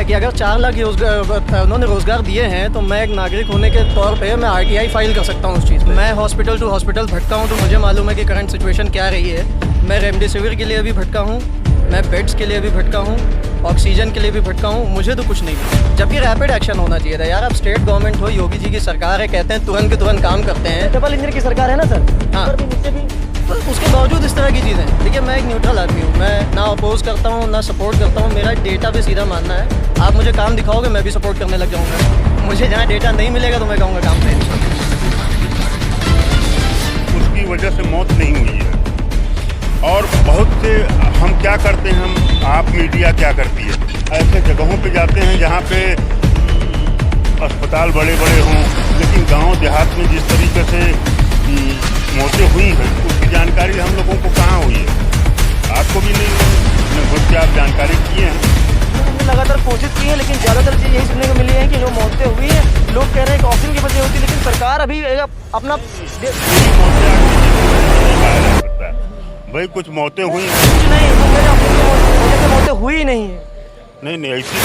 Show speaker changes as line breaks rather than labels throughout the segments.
कि अगर 4 लाख उन्होंने रोज़गार दिए हैं तो मैं एक नागरिक होने के तौर पे मैं आरटीआई फाइल कर सकता हूँ उस चीज़ पे। मैं हॉस्पिटल टू हॉस्पिटल भटका हूँ तो मुझे मालूम है कि करंट सिचुएशन क्या रही है। मैं रेमडेसिविर के लिए भी भटका हूँ, मैं बेड्स के लिए भी भटका हूँ, ऑक्सीजन के लिए भी भटका हूँ। मुझे तो कुछ नहीं मिला, जबकि रैपिड एक्शन होना चाहिए था यार। अब स्टेट गवर्नमेंट हो, योगी जी की सरकार है, कहते हैं तुरंत के तुरंत काम करते हैं।
डबल इंजन की सरकार है ना सर।
हाँ,
ऊपर भी नीचे भी।
तो उसके बावजूद इस तरह की चीज़ें। देखिए, मैं एक न्यूट्रल आदमी हूँ, मैं ना अपोज करता हूँ ना सपोर्ट करता हूँ। मेरा डेटा भी सीधा मानना है। आप मुझे काम दिखाओगे मैं भी सपोर्ट करने लग जाऊँगा। मुझे जहाँ डेटा नहीं मिलेगा तो मैं कहूँगा काम नहीं।
उसकी वजह से मौत नहीं हुई है। और बहुत से हम क्या करते हैं, आप मीडिया क्या करती है, ऐसे जगहों पे जाते हैं जहाँ पे अस्पताल बड़े बड़े हों, लेकिन गांव देहात में जिस तरीके से मौतें हुई हैं उसकी जानकारी हम लोगों को कहाँ हुई है। आपको भी नहीं घुस के आप जानकारी किए हैं।
हमने लगातार कोशिश की है, लेकिन ज़्यादातर चीज़ यही सुनने को मिली है कि जो मौतें हुई हैं लोग कह रहे हैं कि ऑक्सीजन की वजह होती है, लेकिन सरकार अभी अपना
भाई कुछ मौतें हुई हैं,
कुछ नहीं, वो कह रहे हैं ऑक्सीजन की वजह से मौतें हुई नहीं है।
नहीं ऐसी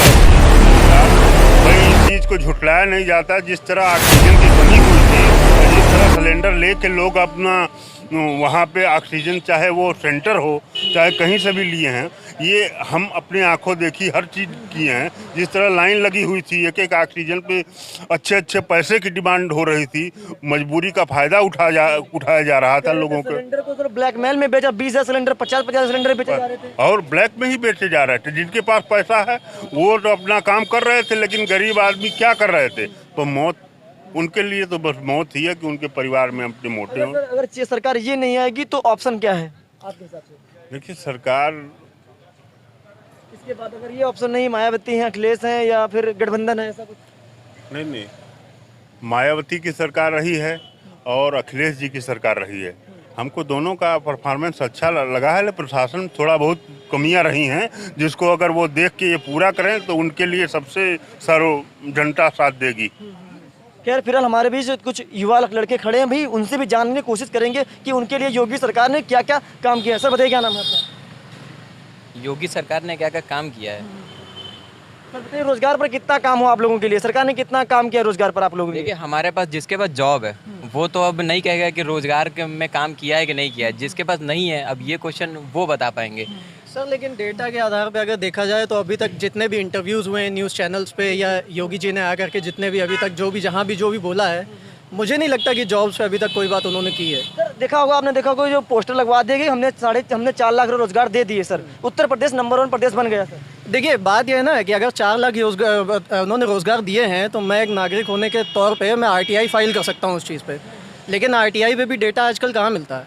बात नहीं। भाई इस चीज़ को झुटलाया नहीं जाता। जिस तरह ऑक्सीजन की कमी हुई थी, जिस तरह सिलेंडर लेके लोग अपना वहाँ पे ऑक्सीजन, चाहे वो सेंटर हो चाहे कहीं से भी लिए हैं, ये हम अपने आंखों देखी हर चीज़ किए हैं। जिस तरह लाइन लगी हुई थी, एक एक ऑक्सीजन पे अच्छे पैसे की डिमांड हो रही थी, मजबूरी का फ़ायदा उठाया जा रहा था लोगों को।
सिलेंडर को ब्लैकमेल में बेचा, 20,000 सिलेंडर 50,000 सिलेंडर बेचे जा रहे थे,
और ब्लैक में ही बेचे जा रहे थे। जिनके पास पैसा है वो तो अपना काम कर रहे थे, लेकिन गरीब आदमी क्या कर रहे थे। तो मौत उनके लिए तो बस मौत ही है कि उनके परिवार में अपने मोटे हों।
अगर सरकार ये नहीं आएगी तो ऑप्शन क्या है आपके हिसाब से?
देखिए, सरकार
इसके बाद अगर ये ऑप्शन नहीं, मायावती हैं, अखिलेश हैं या फिर गठबंधन है, ऐसा कुछ?
नहीं, मायावती की सरकार रही है और अखिलेश जी की सरकार रही है। हमको दोनों का परफॉर्मेंस अच्छा लगा है, लेकिन प्रशासन में थोड़ा बहुत कमियां रही हैं, जिसको अगर वो देख के ये पूरा करें तो उनके लिए सबसे जनता साथ देगी।
खैर, फिलहाल हमारे बीच कुछ युवा लड़के खड़े हैं, भाई उनसे भी जानने की कोशिश करेंगे कि उनके लिए योगी सरकार ने क्या क्या काम किया है। सर बताइए, क्या नाम है आपका?
योगी सरकार ने क्या क्या काम किया है?
सर बताइए, रोजगार पर कितना काम हो आप लोगों के लिए, सरकार ने कितना काम किया रोजगार पर आप लोगों के लिए?
देखिए, हमारे पास जिसके पास जॉब है वो तो अब नहीं कहेगा कि रोजगार में काम किया है कि नहीं किया है। जिसके पास नहीं है, अब ये क्वेश्चन वो बता पाएंगे।
सर, लेकिन डेटा के आधार पे अगर देखा जाए तो अभी तक जितने भी इंटरव्यूज़ हुए हैं न्यूज़ चैनल्स पे या योगी जी ने आकर के जितने भी अभी तक जहाँ भी जो भी बोला है, मुझे नहीं लगता कि जॉब्स पे अभी तक कोई बात उन्होंने की है।
सर देखा होगा, आपने देखा होगा जो पोस्टर लगवा दिए गए, हमने 4 लाख रोजगार दे दिए सर, उत्तर प्रदेश नंबर 1 प्रदेश बन गया सर।
देखिए, बात यह है ना कि अगर 4 लाख उन्होंने रोज़गार दिए हैं तो मैं एक नागरिक होने के तौर पे मैं आरटीआई फाइल कर सकता हूँ उस चीज़ पे। लेकिन आरटीआई पे भी डेटा आजकल कहाँ मिलता है,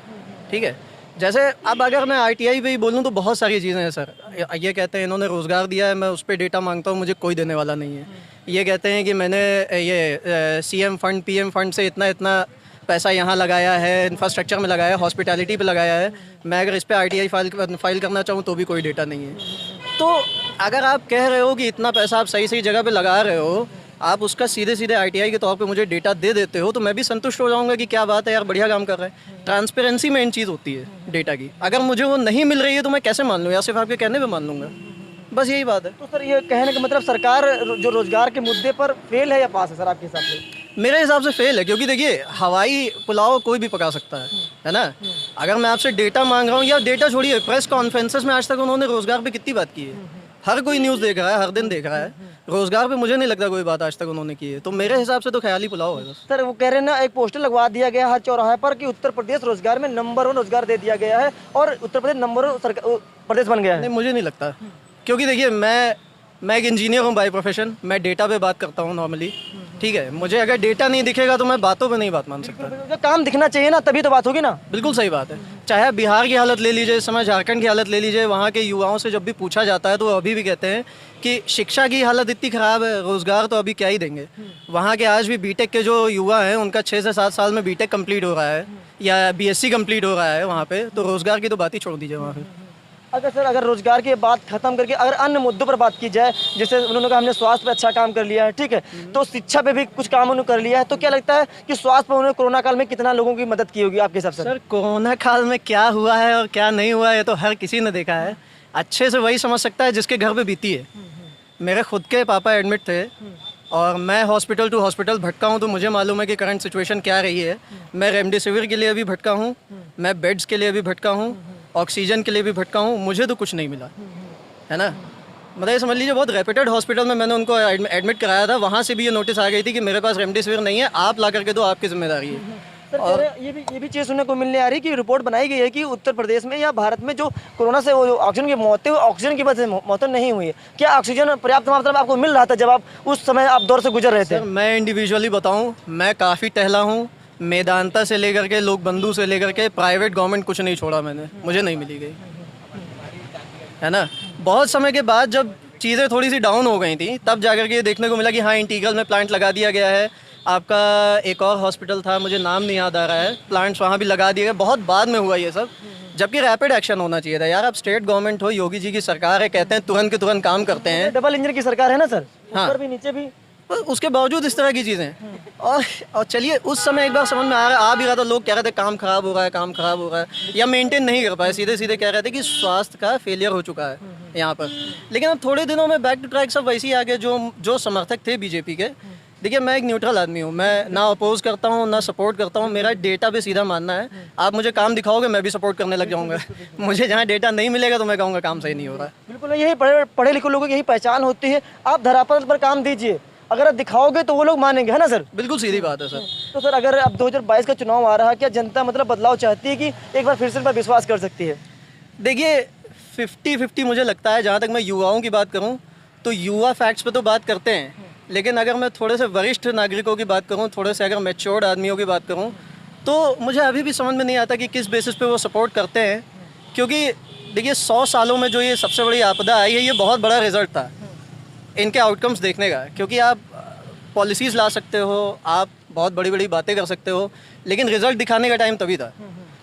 ठीक है। जैसे अब अगर मैं आरटीआई पे ही बोलूँ तो बहुत सारी चीज़ें हैं सर। ये कहते हैं इन्होंने रोज़गार दिया है, मैं उस पर डेटा मांगता हूँ, मुझे कोई देने वाला नहीं है। ये कहते हैं कि मैंने ये सीएम फंड पीएम फंड से इतना पैसा यहाँ लगाया है, इंफ्रास्ट्रक्चर में लगाया है, हॉस्पिटैलिटी पे लगाया है। मैं अगर इस पर आरटीआई फाइल करना चाहूँ तो भी कोई डेटा नहीं है। तो अगर आप कह रहे हो कि इतना पैसा आप सही जगह पे लगा रहे हो, आप उसका सीधे आरटीआई के तौर पे मुझे डेटा दे देते हो, तो मैं भी संतुष्ट हो जाऊंगा कि क्या बात है यार, बढ़िया काम कर रहा है। ट्रांसपेरेंसी मेन चीज़ होती है डेटा की। अगर मुझे वो नहीं मिल रही है तो मैं कैसे मान लूँ, या सिर्फ आपके कहने पे मान लूँगा? बस यही बात है।
तो सर ये कहने का मतलब सरकार जो रोजगार के मुद्दे पर फेल है या पास है सर आपके हिसाब से?
मेरे हिसाब से फेल है, क्योंकि देखिए, हवाई पुलाव कोई भी पका सकता है ना। अगर मैं आपसे डेटा मांग रहा हूँ, या डेटा छोड़िए, प्रेस कॉन्फ्रेंसेस में आज तक उन्होंने रोज़गार पे कितनी बात की है। हर कोई न्यूज़ देख रहा है, हर दिन देख रहा है। रोज़गार पे मुझे नहीं लगता कोई बात आज तक उन्होंने की है। तो मेरे हिसाब से तो ख्याली पुलाव है बस।
सर वो कह रहे हैं ना, एक पोस्टर लगवा दिया गया हर चौराहे पर कि उत्तर प्रदेश रोजगार में नंबर 1 रोजगार दे दिया गया है और उत्तर प्रदेश नंबर 1 प्रदेश बन गया है।
नहीं, मुझे नहीं लगता, क्योंकि देखिए, मैं एक इंजीनियर हूँ बाय प्रोफेशन। मैं डेटा पे बात करता हूँ नॉर्मली, ठीक है। मुझे अगर डेटा नहीं दिखेगा तो मैं बातों पे नहीं बात मान सकता।
जो काम दिखना चाहिए ना, तभी तो बात होगी ना।
बिल्कुल सही बात है। चाहे आप बिहार की हालत ले लीजिए, इस समय झारखंड की हालत ले लीजिए, वहाँ के युवाओं से जब भी पूछा जाता है तो वो अभी भी कहते हैं कि शिक्षा की हालत इतनी ख़राब है, रोज़गार तो अभी क्या ही देंगे। वहाँ के आज भी बीटेक के जो युवा हैं, उनका 6 से 7 साल में बीटेक कंप्लीट हो रहा है या बीएससी कंप्लीट हो रहा है वहाँ पे। तो रोज़गार की तो बात ही छोड़ दीजिए वहाँ पे।
अगर रोजगार की बात खत्म करके अगर अन्य मुद्दों पर बात की जाए, जैसे उन्होंने कहा हमने स्वास्थ्य पे अच्छा काम कर लिया है, ठीक है, तो शिक्षा पे भी कुछ काम उन्होंने कर लिया है, तो क्या लगता है कि स्वास्थ्य पर उन्होंने कोरोना काल में कितना लोगों की मदद की होगी आपके हिसाब से?
सर, कोरोना काल में क्या हुआ है और क्या नहीं हुआ है तो हर किसी ने देखा है। अच्छे से वही समझ सकता है जिसके घर पे बीती है। मेरे खुद के पापा एडमिट थे और मैं हॉस्पिटल टू हॉस्पिटल भटका हूँ, तो मुझे मालूम है कि करंट सिचुएशन क्या रही है। मैं रेमडेसिविर के लिए भी भटका हूँ, मैं बेड्स के लिए भी भटका हूँ, ऑक्सीजन के लिए भी भटका हूँ, मुझे तो कुछ नहीं मिला, है ना। मतलब ये समझ लीजिए बहुत रेप्यूटेड हॉस्पिटल में मैंने उनको एडमिट कराया था, वहाँ से भी ये नोटिस आ गई थी कि मेरे पास रेमडेसिविर नहीं है, आप ला करके दो, आपकी जिम्मेदारी है।
सर कह रहे हैं, ये भी चीज़ सुनने को मिलने आ रही है कि रिपोर्ट बनाई गई है कि उत्तर प्रदेश में या भारत में जो कोरोना से वो जो ऑक्सीजन की मौतें ऑक्सीजन की वजह से मौतें नहीं हुई है। क्या ऑक्सीजन पर्याप्त मात्रा में आपको मिल रहा था जब आप उस समय आप दौर से गुजर रहे थे?
सर मैं इंडिविजुअली बताऊं, मैं काफ़ी टहला हूं, मेदांता से लेकर के लोक बंधु से लेकर के प्राइवेट गवर्नमेंट कुछ नहीं छोड़ा मैंने, मुझे नहीं मिली गई, है ना। बहुत समय के बाद जब चीज़ें थोड़ी सी डाउन हो गई थी तब जाकर के ये देखने को मिला कि हाँ इंटीग्रल में प्लांट लगा दिया गया है। आपका एक और हॉस्पिटल था, मुझे नाम नहीं याद आ रहा है, प्लांट्स वहाँ भी लगा दिए गए, बहुत बाद में हुआ ये सब, जबकि रैपिड एक्शन होना चाहिए था यार। आप स्टेट गवर्नमेंट हो, योगी जी की सरकार है, कहते हैं तुरंत के तुरंत काम करते हैं।
डबल इंजन की सरकार है ना सर,
हाँ।
ऊपर भी नीचे भी।
पर उसके बावजूद इस तरह की चीज़ें और चलिए उस समय एक बार समझ में आ भी रहा था, लोग कह रहे थे काम खराब हो रहा है, काम खराब हो रहा है, या मेंटेन नहीं कर पाए, सीधे सीधे कह रहे थे कि स्वास्थ्य का फेलियर हो चुका है यहाँ पर। लेकिन अब थोड़े दिनों में बैक टू ट्रैक सब वैसे ही आ गए जो समर्थक थे बीजेपी के। देखिए मैं एक न्यूट्रल आदमी हूँ, मैं ना अपोज करता हूँ ना सपोर्ट करता हूँ, मेरा डेटा पे सीधा मानना है। आप मुझे काम दिखाओगे मैं भी सपोर्ट करने लग जाऊँगा, मुझे जहाँ डेटा नहीं मिलेगा तो मैं कहूँगा काम सही नहीं हो रहा है।
बिल्कुल, यही पढ़े लिखे लोगों की यही पहचान होती है। आप धरातल पर काम दीजिए, अगर आप दिखाओगे तो वो लोग मानेंगे, है ना सर।
बिल्कुल सीधी बात है सर।
तो सर अगर अब 2022 का चुनाव आ रहा है, क्या जनता मतलब बदलाव चाहती है कि एक बार फिर से इन पर विश्वास कर सकती है?
देखिए 50-50 मुझे लगता है। जहाँ तक मैं युवाओं की बात करूँ तो युवा फैक्ट्स पे तो बात करते हैं, लेकिन अगर मैं थोड़े से वरिष्ठ नागरिकों की बात करूँ, थोड़े से अगर मैच्योर्ड आदमियों की बात करूँ, तो मुझे अभी भी समझ में नहीं आता कि किस बेसिस पे वो सपोर्ट करते हैं। क्योंकि देखिए 100 सालों में जो ये सबसे बड़ी आपदा आई है, ये बहुत बड़ा रिजल्ट था इनके आउटकम्स देखने का। क्योंकि आप पॉलिसीज़ ला सकते हो, आप बहुत बड़ी बड़ी बातें कर सकते हो, लेकिन रिजल्ट दिखाने का टाइम तभी था,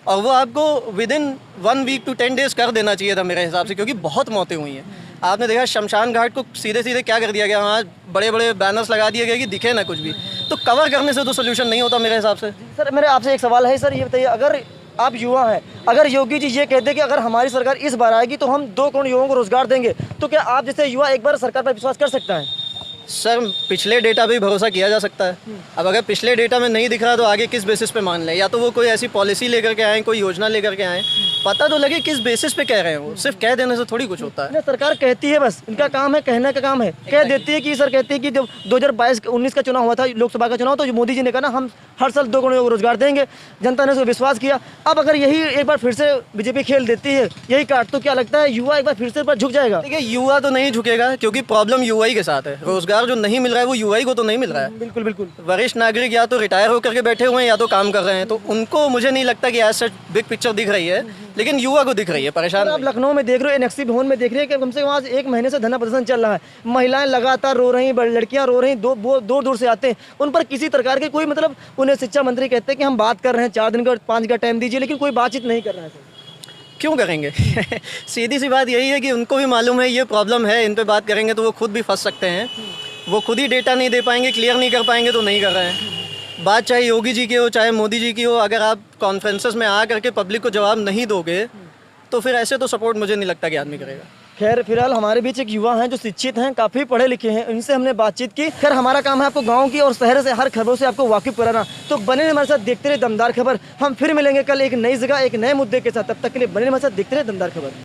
और वो आपको within 1 week to 10 days कर देना चाहिए था मेरे हिसाब से, क्योंकि बहुत मौतें हुई हैं। आपने देखा शमशान घाट को सीधे सीधे क्या कर दिया गया, वहाँ बड़े बड़े बैनर्स लगा दिए गए कि दिखे ना कुछ भी, तो कवर करने से तो सोल्यूशन नहीं होता मेरे हिसाब से।
सर मेरे आपसे एक सवाल है सर, ये बताइए, अगर आप युवा हैं, अगर योगी जी ये कहते कि अगर हमारी सरकार इस बार आएगी तो हम 2 करोड़ युवाओं को रोजगार देंगे, तो क्या आप जैसे युवा एक बार सरकार पर विश्वास कर सकता है?
सर पिछले डेटा पे भी भरोसा किया जा सकता है। अब अगर पिछले डेटा में नहीं दिख रहा तो आगे किस बेसिस पे मान लें? या तो वो कोई ऐसी पॉलिसी लेकर के आएँ, कोई योजना लेकर के आएँ, पता तो लगे किस बेसिस पे कह रहे हैं। वो सिर्फ कह देने से थोड़ी कुछ होता है।
नहीं, सरकार कहती है, बस इनका काम है, कहने का काम है, कह देती है कि सर कहती है कि जब 2022-19 का चुनाव हुआ था, लोकसभा का चुनाव, तो मोदी जी ने कहा ना हम हर साल 2 करोड़ को रोजगार देंगे, जनता ने उसको विश्वास किया। अब अगर यही एक बार फिर से बीजेपी खेल देती है यही कार्ड, तो क्या लगता है युवा एक बार फिर से पर झुक जाएगा?
देखिए युवा तो नहीं झुकेगा, क्योंकि प्रॉब्लम युवाई के साथ है। रोजगार जो नहीं मिल रहा है वो युवाई को तो नहीं मिल रहा है।
बिल्कुल बिल्कुल।
वरिष्ठ नागरिक या तो रिटायर होकर के बैठे हुए हैं या तो काम कर रहे हैं, तो उनको मुझे नहीं लगता कि ऐसा बिग पिक्चर दिख रही है, लेकिन युवा को दिख रही है परेशान।
आप लखनऊ में देख रहे हो, एनएक्सी भवन में देख रहे हैं कि कम से कम आज 1 महीने से धरना प्रदर्शन चल रहा है, महिलाएं लगातार रो रही, लड़कियां रो रही, दूर दूर से आते हैं, उन पर किसी प्रकार के कोई मतलब, उन्हें शिक्षा मंत्री कहते हैं कि हम बात कर रहे हैं, 4 दिन का 5 का टाइम दीजिए, लेकिन कोई बातचीत नहीं कर रहा है।
क्यों करेंगे? सीधी सी बात यही है कि उनको भी मालूम है ये प्रॉब्लम है, इन पे बात करेंगे तो वो खुद भी फंस सकते हैं। वो खुद ही डेटा नहीं दे पाएंगे, क्लियर नहीं कर पाएंगे तो नहीं कर रहे हैं। बात चाहे योगी जी की हो चाहे मोदी जी की हो, अगर आप कॉन्फ्रेंसेस में आ करके पब्लिक को जवाब नहीं दोगे तो फिर ऐसे तो सपोर्ट मुझे नहीं लगता कि आदमी करेगा।
खैर फिलहाल हमारे बीच एक युवा हैं जो शिक्षित हैं, काफ़ी पढ़े लिखे हैं, इनसे हमने बातचीत की। खैर हमारा काम है आपको गांव की और शहर से हर खबरों से आपको वाकिफ कराना, तो बने रहिए हमारे साथ, देखते रहे दमदार खबर। हम फिर मिलेंगे कल एक नई जगह एक नए मुद्दे के साथ, तब तक के लिए बने रहिए हमारे साथ, देखते रहे दमदार खबर।